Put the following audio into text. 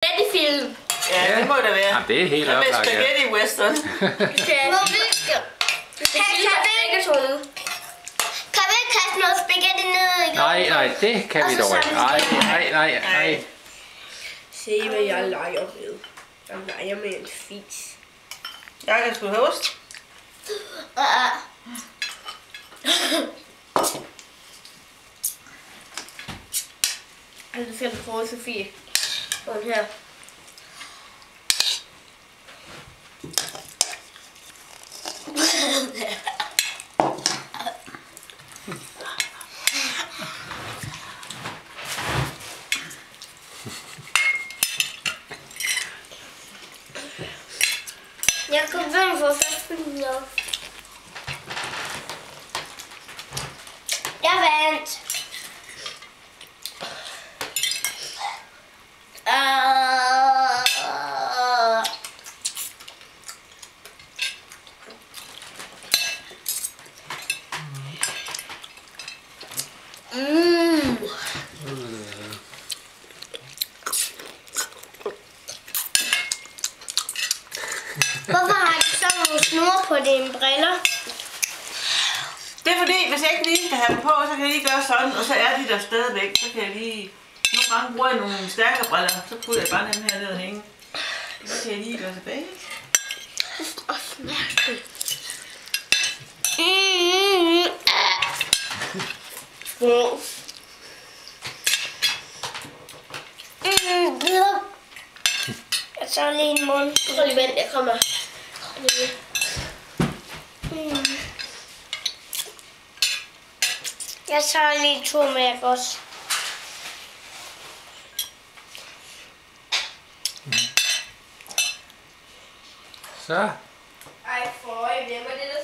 Spaghetti-film. Ja, det må det være. Jamen, det er helt oplagt, med spaghetti western. Kan vi ikke kaste noget spaghetti ned i Nej, det kan vi dog ikke. Nej. Se hvad jeg leger med. Jeg leger med en fis. Jeg kan sgu have ost. Altså skal du prøve, Sofie. Og her. Jeg kan vende for først. Jeg vandt. Hvorfor har du så nogle snore på dine briller? Det er fordi, hvis jeg ikke lige skal have dem på, så kan jeg lige gøre sådan, og så er de der stadigvæk. Så kan jeg lige... Nogle gange bruger jeg nogle stærkere briller, så putter jeg bare dem her ned og hænge. Så kan jeg lige gøre tilbage. Og smerteligt. Jeg tager lige en mund. Prøv lige vent, jeg kommer. Jeg tager lige 2 med også. Så. Ej, for hvem er det, der